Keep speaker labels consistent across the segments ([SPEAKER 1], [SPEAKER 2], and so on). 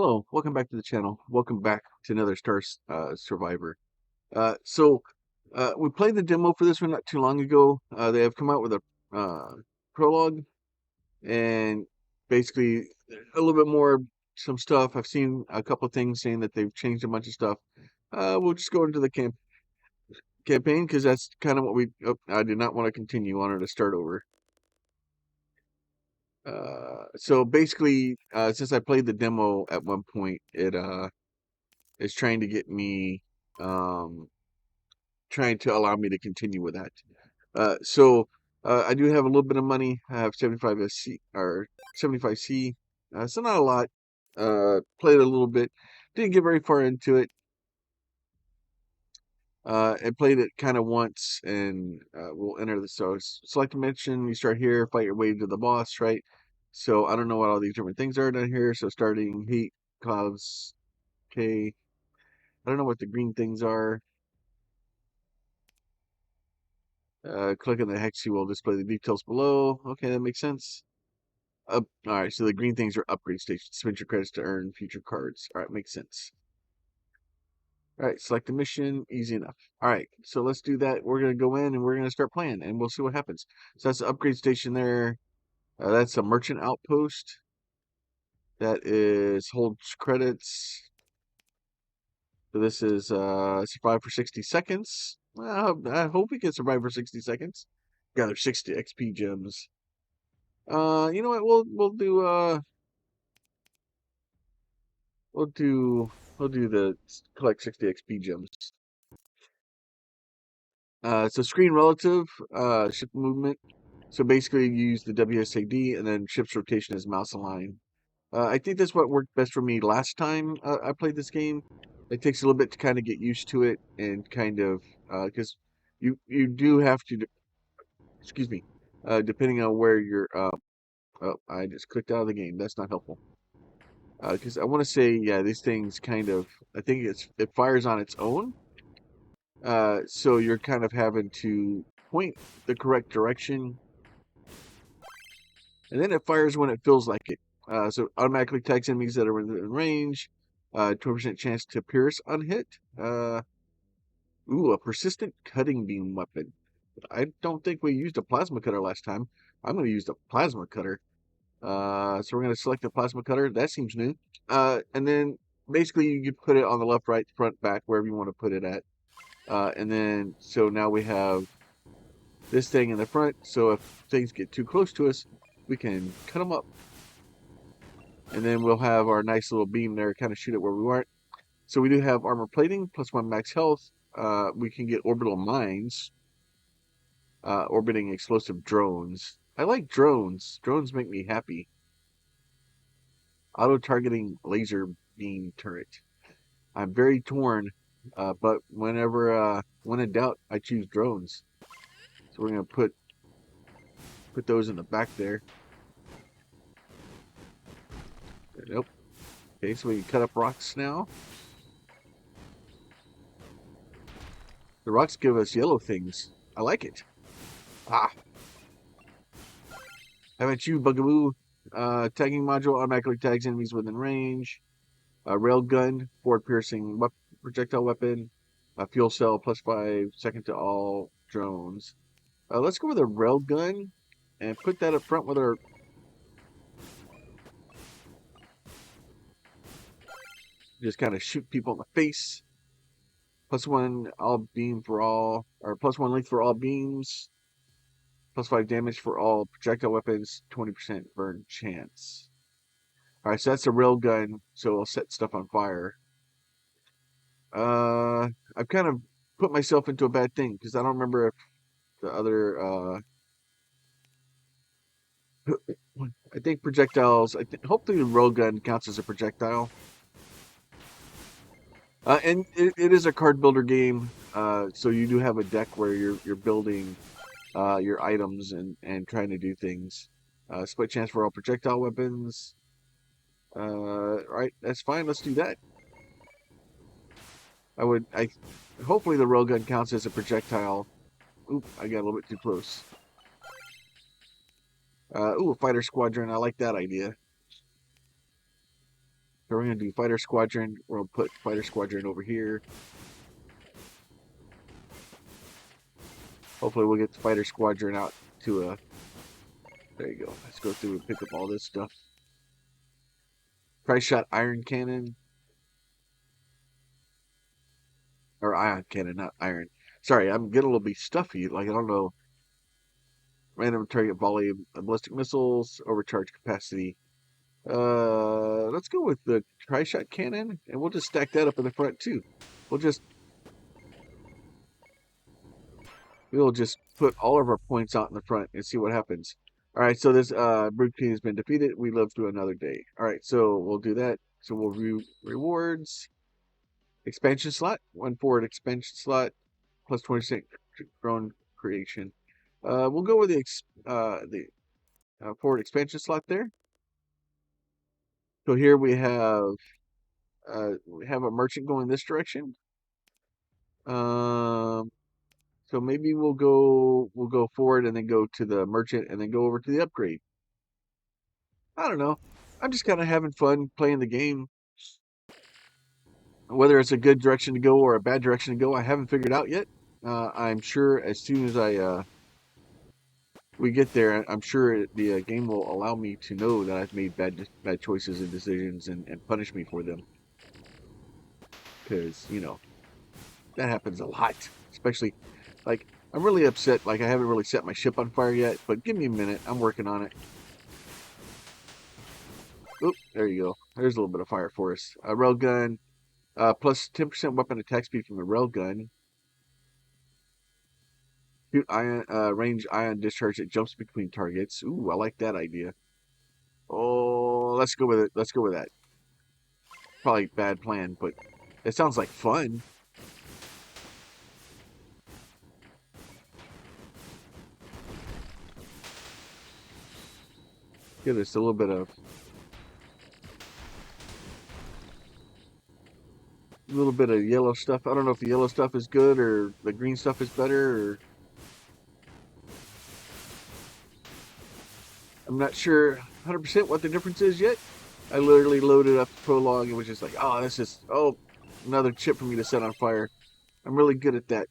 [SPEAKER 1] Hello, welcome back to the channel. Welcome back to another Survivor. We played the demo for this one not too long ago. They have come out with a prologue and basically a little bit more some stuff. I've seen a couple of things saying that they've changed a bunch of stuff. We'll just go into the campaign because that's kind of what I did not want to continue. Wanted to start over. So basically, since I played the demo at one point, it is trying to get me, um, trying to allow me to continue with that. I do have a little bit of money. I have 75 SC or 75C, so not a lot. Played a little bit, didn't get very far into it. And played it kind of once, and we'll enter the select a mission. You start here, fight your way to the boss, right? So I don't know what all these different things are down here. So starting heat, clouds, K. I don't know what the green things are. Click on the hex key will display the details below. Okay, that makes sense. All right, so the green things are upgrade stations. Spend your credits to earn future cards. All right, makes sense. All right, select a mission. Easy enough. All right, so let's do that. We're going to go in and we're going to start playing, and we'll see what happens. So that's the upgrade station there. That's a merchant outpost. That is holds credits. So this is survive for 60 seconds. Well, I hope we can survive for 60 seconds. Gather 60 XP gems. You know what? We'll do the collect 60 XP gems. So screen relative, ship movement. So basically you use the WSAD and then ship's rotation as mouse align. I think that's what worked best for me last time I played this game. It takes a little bit to kind of get used to it and kind of because you do have to, excuse me, depending on where you're. Oh, I just clicked out of the game. That's not helpful. Because I want to say, yeah, these things kind of, I think it fires on its own. So you're kind of having to point the correct direction, and then it fires when it feels like it. So automatically tags enemies that are in range. 20% chance to pierce unhit. Ooh, a persistent cutting beam weapon. I don't think we used a plasma cutter last time. I'm going to use the plasma cutter. So we're going to select the plasma cutter. That seems new. And then basically you put it on the left, right, front, back, wherever you want to put it at. And then, so now we have this thing in the front. So if things get too close to us, we can cut them up. And then we'll have our nice little beam there, kind of shoot it where we want. So we do have armor plating, +1 max health. We can get orbital mines, orbiting explosive drones. I like drones. Drones make me happy. Auto-targeting laser beam turret. I'm very torn, but when in doubt, I choose drones. So we're gonna put those in the back there. Nope. Okay, so we can cut up rocks now. The rocks give us yellow things. I like it. Ah. How about you, Bugaboo? Tagging module automatically tags enemies within range. Rail gun, forward piercing projectile weapon. Fuel cell +5, second to all drones. Let's go with a rail gun and put that up front with our. Just kind of shoot people in the face. +1 all beam for all, or +1 length for all beams. +5 damage for all projectile weapons. 20% burn chance. All right, so that's a rail gun, so it'll set stuff on fire. I've kind of put myself into a bad thing because I don't remember if the other. I think projectiles. Hopefully the rail gun counts as a projectile. And it is a card builder game, so you do have a deck where you're building your items and trying to do things. Split chance for all projectile weapons. All right, that's fine. Let's do that. Hopefully the railgun counts as a projectile. Oop, I got a little bit too close. Ooh, a fighter squadron. I like that idea. So we're going to do Fighter Squadron. We'll put Fighter Squadron over here. Hopefully we'll get the Fighter Squadron out to a... There you go. Let's go through and pick up all this stuff. Tri-shot iron cannon. Or ion cannon, not iron. Sorry, I'm getting a little bit stuffy. Like, I don't know. Random target volume, ballistic missiles, overcharge capacity. Let's go with the tri-shot cannon, and we'll just stack that up in the front too. We'll just put all of our points out in the front and see what happens. All right, so this Brute King has been defeated. We live through another day. All right, so we'll do that. So we'll view rewards, expansion slot, one forward expansion slot, plus 20% drone creation. We'll go with the forward expansion slot there. So here we have a merchant going this direction. So maybe we'll go forward and then go to the merchant and then go over to the upgrade. I don't know. I'm just kind of having fun playing the game. Whether it's a good direction to go or a bad direction to go, I haven't figured out yet. I'm sure as soon as we get there, I'm sure the game will allow me to know that I've made bad choices and decisions and punish me for them. Because, you know, that happens a lot. Especially, like, I'm really upset. Like, I haven't really set my ship on fire yet. But give me a minute. I'm working on it. Oop, there you go. There's a little bit of fire for us. Railgun. Plus 10% weapon attack speed from the railgun. Shoot ion, range ion discharge that jumps between targets. Ooh, I like that idea. Oh, let's go with it. Let's go with that. Probably bad plan, but it sounds like fun. Give us a little bit of yellow stuff. I don't know if the yellow stuff is good or the green stuff is better, or I'm not sure 100% what the difference is yet. I literally loaded up Prologue and was just like, oh, this is, oh, another chip for me to set on fire. I'm really good at that.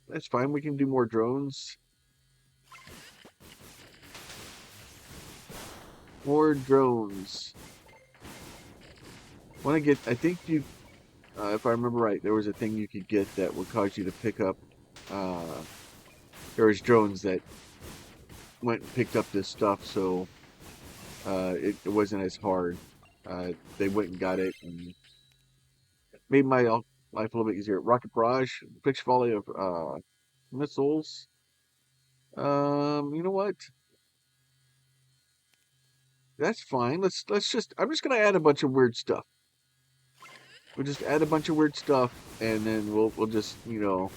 [SPEAKER 1] That's fine. We can do more drones. More drones. When I think you, if I remember right, there was a thing you could get that would cause you to pick up, there was drones that went and picked up this stuff, so it wasn't as hard. They went and got it and made my life a little bit easier. Rocket barrage, fixed volley of missiles. You know what? That's fine. I'm just gonna add a bunch of weird stuff. We'll just add a bunch of weird stuff, and then we'll just, you know,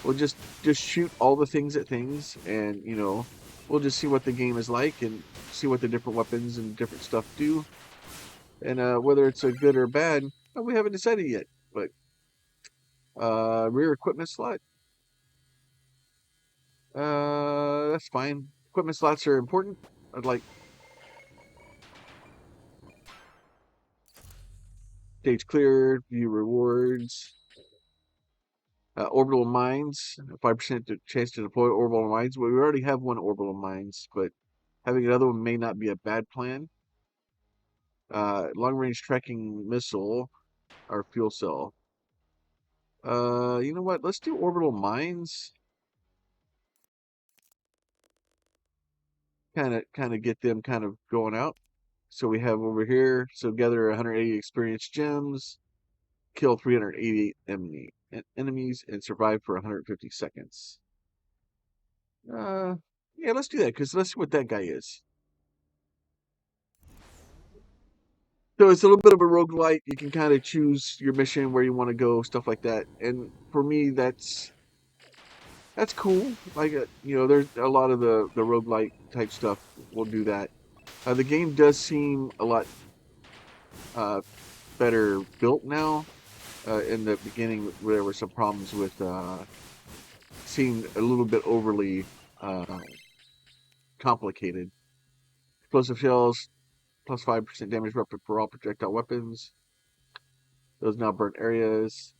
[SPEAKER 1] we'll just shoot all the things at things, and, you know, we'll just see what the game is like and see what the different weapons and different stuff do, and whether it's a good or bad, we haven't decided yet. But rear equipment slot, that's fine. Equipment slots are important. I'd like stage clear, view rewards. Orbital mines, 5% chance to deploy orbital mines. Well, we already have one orbital mines, but having another one may not be a bad plan. Long range tracking missile or fuel cell. You know what? Let's do orbital mines. Kind of get them kind of going out. So we have over here. So gather 180 experience gems, kill 380 enemies, and survive for 150 seconds. Yeah, let's do that because let's see what that guy is. So it's a little bit of a roguelite. You can kind of choose your mission, where you want to go, stuff like that. And for me, that's cool. Like, you know, there's a lot of the roguelite type stuff will do that. The game does seem a lot better built now. In the beginning, there were some problems with seemed a little bit overly complicated. Explosive shells, plus 5% damage weapon for all projectile weapons. Those now burn areas.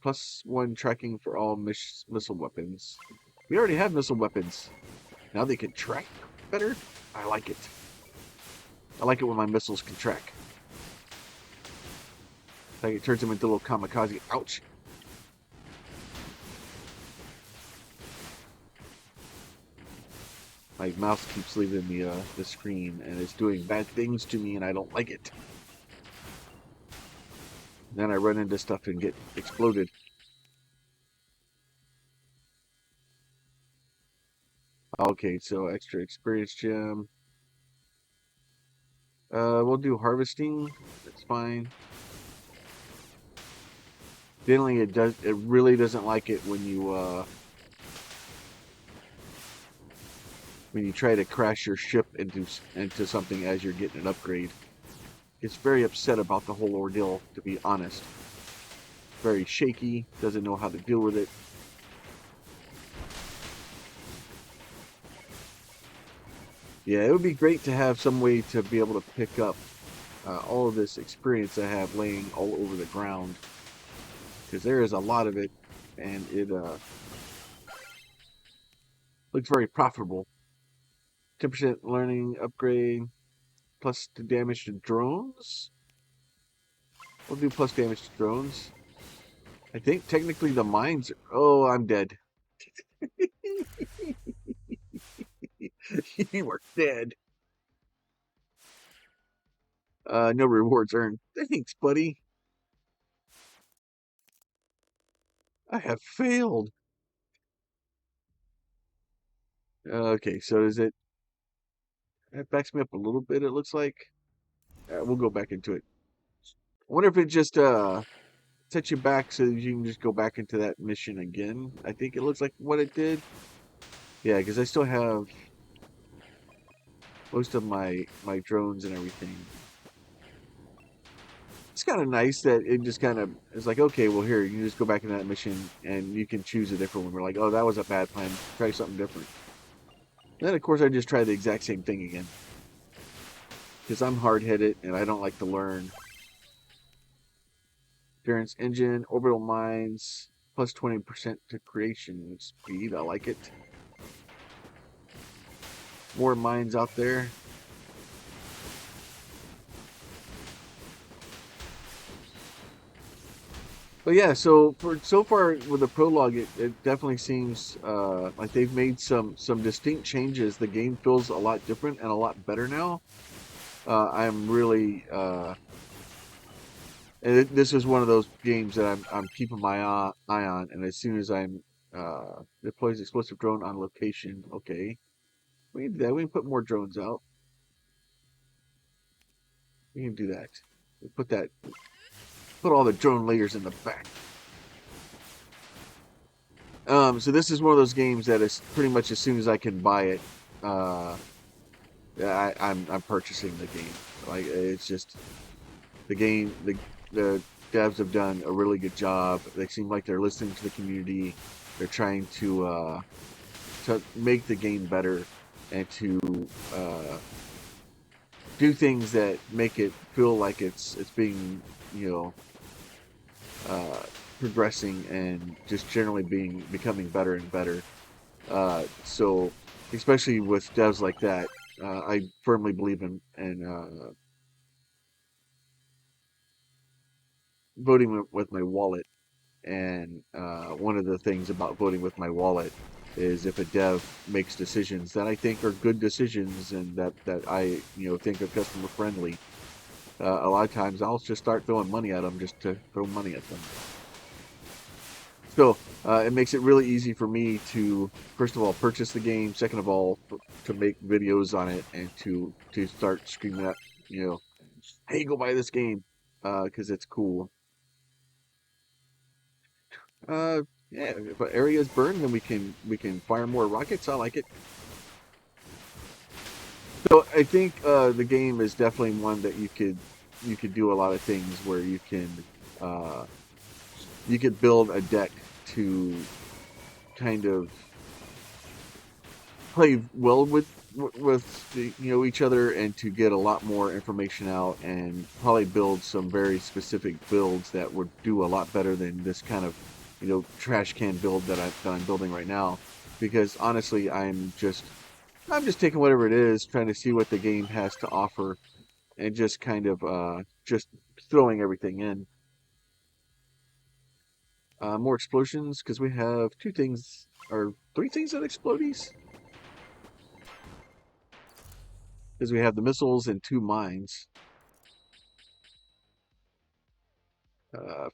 [SPEAKER 1] Plus 1 tracking for all missile weapons. We already have missile weapons. Now they can track better? I like it. I like it when my missiles can track. Like it turns them into little kamikaze. Ouch. My mouse keeps leaving the screen and it's doing bad things to me and I don't like it. Then I run into stuff and get exploded. Okay, so extra experience gem. We'll do harvesting. That's fine. Generally, it really doesn't like it when you try to crash your ship into something as you're getting an upgrade. It's very upset about the whole ordeal, to be honest. Very shaky, doesn't know how to deal with it. Yeah, it would be great to have some way to be able to pick up all of this experience I have laying all over the ground. Because there is a lot of it, and it looks very profitable. 10% learning upgrade, plus the damage to drones. We'll do plus damage to drones. I think technically the mines. Oh, I'm dead. You are dead. No rewards earned. Thanks, buddy. I have failed. Okay, so is it? That backs me up a little bit. It looks like. We'll go back into it. I wonder if it just sets you back so that you can just go back into that mission again. I think it looks like what it did. Yeah, because I still have most of my drones and everything. It's kind of nice that it just kind of is like, okay, well here, you can just go back into that mission and you can choose a different one. We're like, oh, that was a bad plan. Try something different. Then, of course, I just try the exact same thing again. Because I'm hard-headed and I don't like to learn. Endurance engine, orbital mines, plus 20% to creation speed. I like it. More mines out there. But yeah, so far with the prologue, it definitely seems like they've made some distinct changes. The game feels a lot different and a lot better now. I'm really this is one of those games that I'm keeping my eye on, and as soon as I'm deploys explosive drone on location, okay, we can do that. We can put more drones out. We can do that. We put all the drone layers in the back. So this is one of those games that is pretty much as soon as I can buy it, I'm purchasing the game. Like it's just the game. The devs have done a really good job. They seem like they're listening to the community. They're trying to make the game better and to do things that make it feel like it's being progressing and just generally becoming better and better. So especially with devs like that, I firmly believe in voting with my wallet. And one of the things about voting with my wallet is if a dev makes decisions that I think are good decisions and that I think are customer friendly. A lot of times I'll just start throwing money at them just to throw money at them. So it makes it really easy for me to, first of all, purchase the game. Second of all, to make videos on it and to start screaming at, hey, go buy this game because it's cool. Yeah, if an area is burned, then we can fire more rockets. I like it. So I think the game is definitely one that you could do a lot of things where you could build a deck to kind of play well with the, each other, and to get a lot more information out, and probably build some very specific builds that would do a lot better than this kind of trash can build that I'm building right now. Because honestly, I'm just taking whatever it is, trying to see what the game has to offer, and just kind of just throwing everything in. More explosions, because we have two things or three things that explodies. Because we have the missiles and two mines.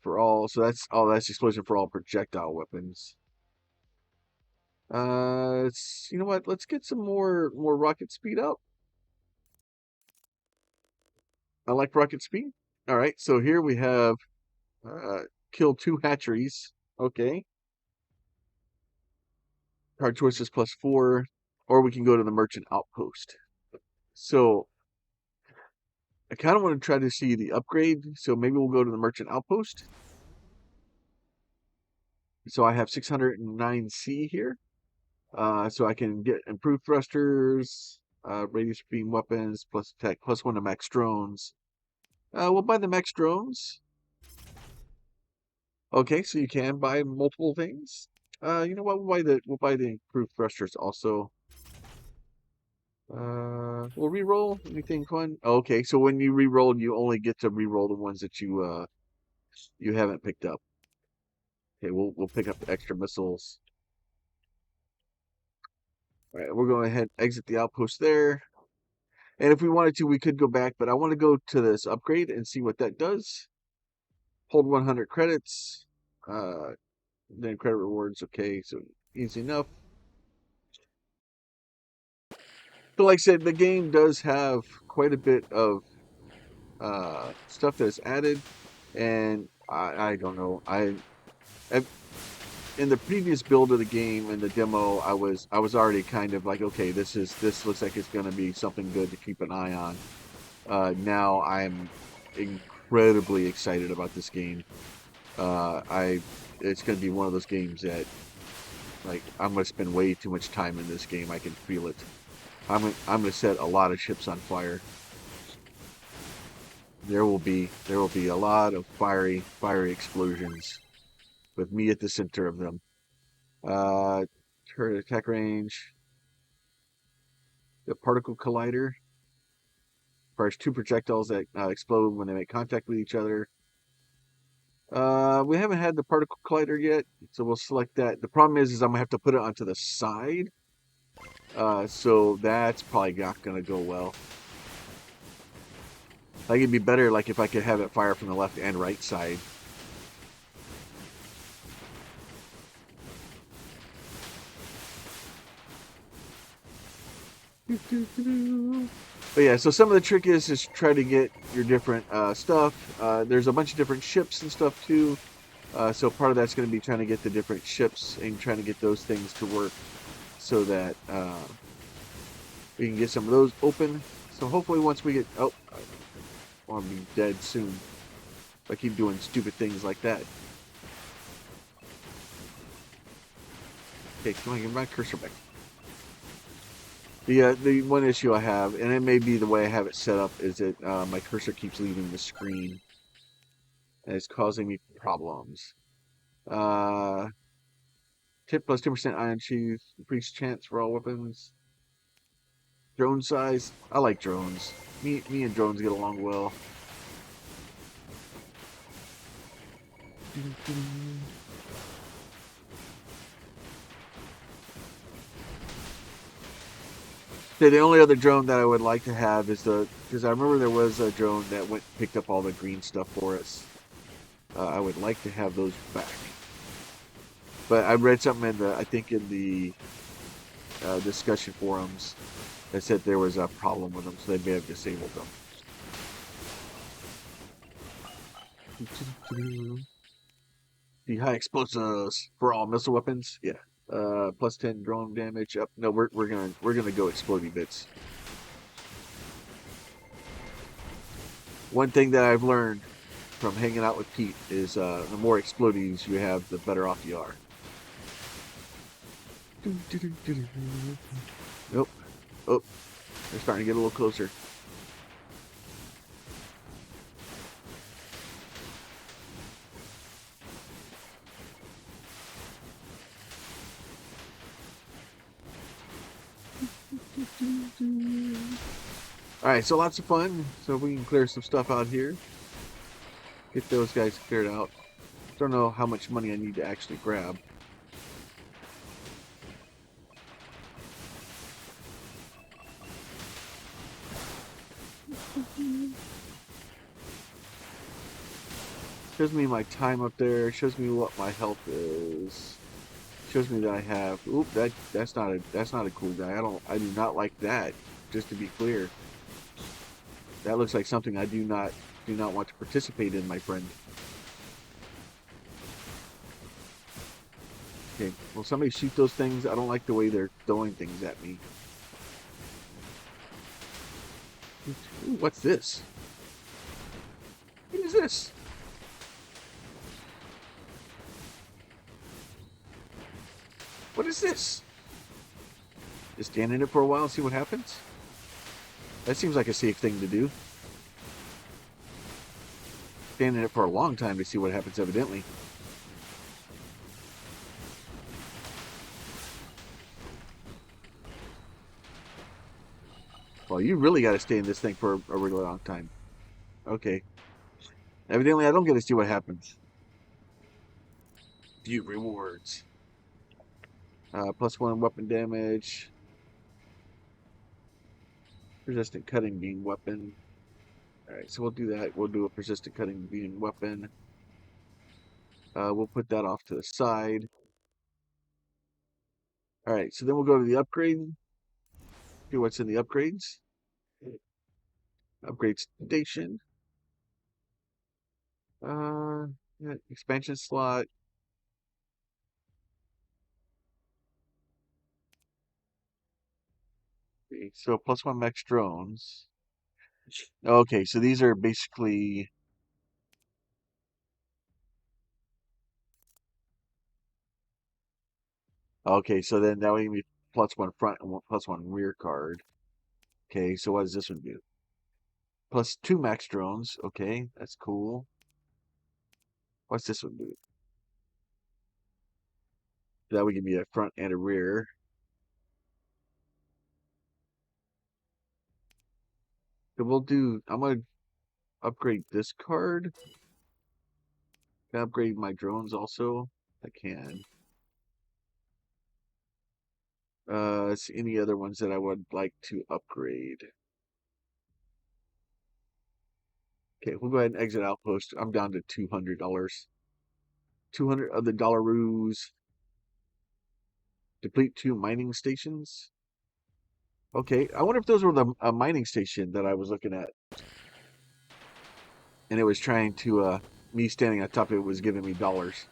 [SPEAKER 1] For all, so that's explosion for all projectile weapons. You know what? Let's get some more rocket speed up. I like rocket speed. All right, so here we have uh, kill 2 hatcheries. Okay. Hard choices +4, or we can go to the merchant outpost. So I kind of want to try to see the upgrade. So maybe we'll go to the merchant outpost. So I have 609C here. So I can get improved thrusters, radius beam weapons, plus attack, +1 to max drones. We'll buy the max drones. Okay, so you can buy multiple things. You know what? We'll buy the improved thrusters also. We'll re-roll anything fun. Okay, so when you re-roll, you only get to re-roll the ones that you haven't picked up. Okay, we'll pick up the extra missiles. All right, we're going ahead and exit the outpost there. And if we wanted to, we could go back, but I want to go to this upgrade and see what that does. Hold 100 credits. Then credit rewards. Okay, so easy enough. But like I said, the game does have quite a bit of stuff that's added, and I don't know. In the previous build of the game and the demo, I was already kind of like, okay, this looks like it's going to be something good to keep an eye on. Now I'm incredibly excited about this game. It's going to be one of those games that, like, I'm going to spend way too much time in this game. I can feel it. I'm going to set a lot of ships on fire. There will be a lot of fiery explosions with me at the center of them. Turret attack range. The particle collider fires 2 projectiles that explode when they make contact with each other. We haven't had the particle collider yet, so we'll select that. The problem is I'm gonna have to put it onto the side, so that's probably not gonna go well. Like, it'd be better like if I could have it fire from the left and right side. But yeah, so some of the trick is try to get your different stuff. There's a bunch of different ships and stuff too. So part of that's going to be trying to get the different ships and trying to get those things to work so that we can get some of those open. So hopefully once we get... Oh, I want to be dead soon if I keep doing stupid things like that. Okay, come on, get my cursor back. The one issue I have, and it may be the way I have it set up, is that my cursor keeps leaving the screen, and it's causing me problems. 10 plus 10% ion sheath, increased chance for all weapons. Drone size, I like drones. Me and drones get along well. The only other drone that I would like to have is because I remember there was a drone that went and picked up all the green stuff for us. I would like to have those back. But I read something I think in the discussion forums that said there was a problem with them, so they may have disabled them. The high explosives for all missile weapons, yeah. Plus 10 drone damage. Up. No, we're gonna go exploding bits. One thing that I've learned from hanging out with Pete is the more explodies you have, the better off you are. Nope. Oh, they're starting to get a little closer. Alright, so lots of fun. So we can clear some stuff out here. Get those guys cleared out. Don't know how much money I need to actually grab. Shows me my time up there. Shows me what my health is. Shows me that I have. Oop, that's not a cool guy. I do not like that. Just to be clear, that looks like something I do not want to participate in, my friend. Okay, will somebody shoot those things? I don't like the way they're throwing things at me. Ooh, what's this? What is this? What is this? Just stand in it for a while and see what happens? That seems like a safe thing to do. Stand in it for a long time to see what happens, evidently. Well, you really got to stay in this thing for a really long time. Okay. Evidently, I don't get to see what happens. View rewards. +1 weapon damage. Persistent cutting beam weapon. Alright, so we'll do that. We'll do a persistent cutting beam weapon. We'll put that off to the side. Alright, so then we'll go to the upgrade. See what's in the upgrades. Upgrade station. Yeah, expansion slot. Okay, so +1 max drones. Okay, so these are basically. Okay, so then that would be +1 front and +1 rear card. Okay, so what does this one do? +2 max drones. Okay, that's cool. What's this one do? That would give me a front and a rear. So we'll do. I'm gonna upgrade this card. Can I upgrade my drones also? I can. See any other ones that I would like to upgrade. Okay, we'll go ahead and exit outpost. I'm down to $200. 200 of the dollaroos. Deplete 2 mining stations. Okay, I wonder if those were the mining station that I was looking at. And it was trying to, me standing on top of it was giving me dollars.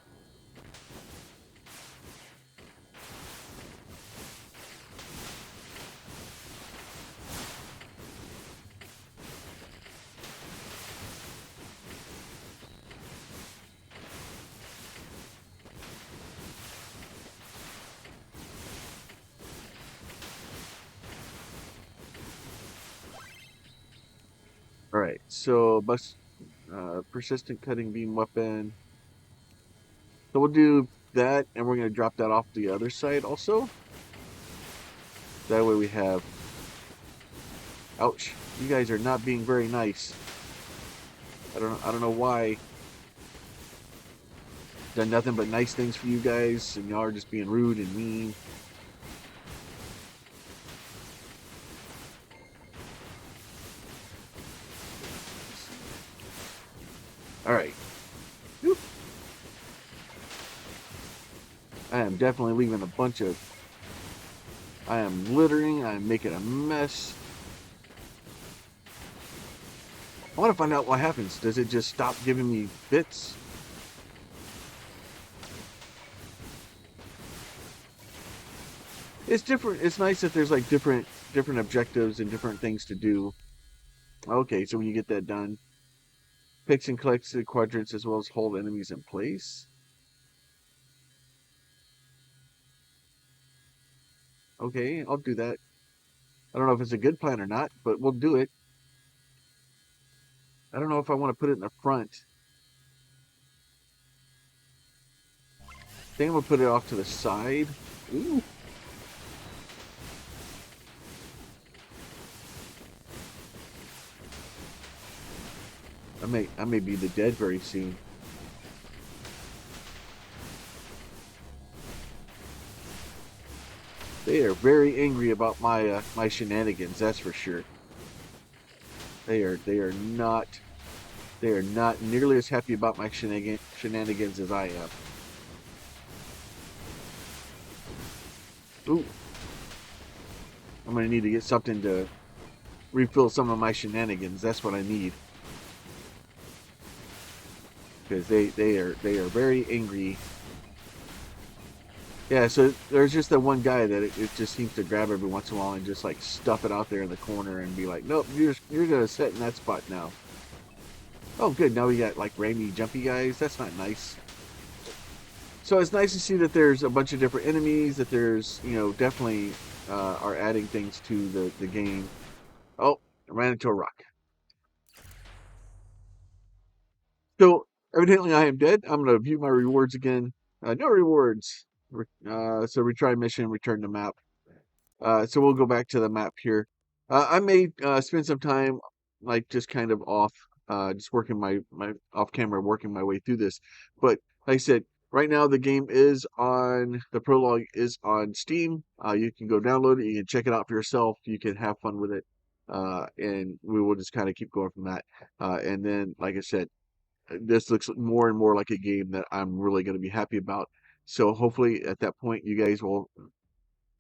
[SPEAKER 1] Alright, so persistent cutting beam weapon. So we'll do that, and we're going to drop that off the other side also. That way we have. Ouch! You guys are not being very nice. I don't know why. Done nothing but nice things for you guys, and y'all are just being rude and mean. All right. Whew. I am definitely leaving a bunch of. I am littering. I'm making a mess. I want to find out what happens. Does it just stop giving me bits? It's different. It's nice that there's like different objectives and different things to do. Okay, so when you get that done, picks and collects the quadrants as well as hold enemies in place. Okay, I'll do that. I don't know if it's a good plan or not, but we'll do it. I don't know if I want to put it in the front. I think I'm gonna put it off to the side. Ooh, I may be the dead very soon. They are very angry about my shenanigans, that's for sure. They are not nearly as happy about my shenanigans as I am. Ooh, I'm gonna need to get something to refill some of my shenanigans. That's what I need because they are very angry. Yeah, so there's just that one guy that it just seems to grab every once in a while and just like stuff it out there in the corner and be like, nope, you're gonna sit in that spot now. Oh, good. Now we got like rainy, jumpy guys. That's not nice. So it's nice to see that there's a bunch of different enemies. That there's definitely are adding things to the game. Oh, I ran into a rock. So evidently I am dead. I'm gonna view my rewards again. No rewards. So retry mission, return to map. So we'll go back to the map here. I may spend some time like just kind of off, just working my off camera, working my way through this. But like I said, right now the prologue is on Steam. You can go download it. You can check it out for yourself. You can have fun with it, and we will just kind of keep going from that. And then, like I said, this looks more and more like a game that I'm really going to be happy about. So hopefully at that point, you guys will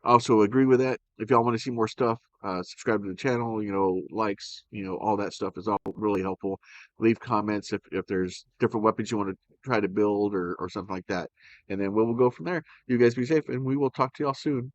[SPEAKER 1] also agree with that. If y'all want to see more stuff, subscribe to the channel, likes, all that stuff is all really helpful. Leave comments if there's different weapons you want to try to build or something like that. And then we'll go from there. You guys be safe and we will talk to y'all soon.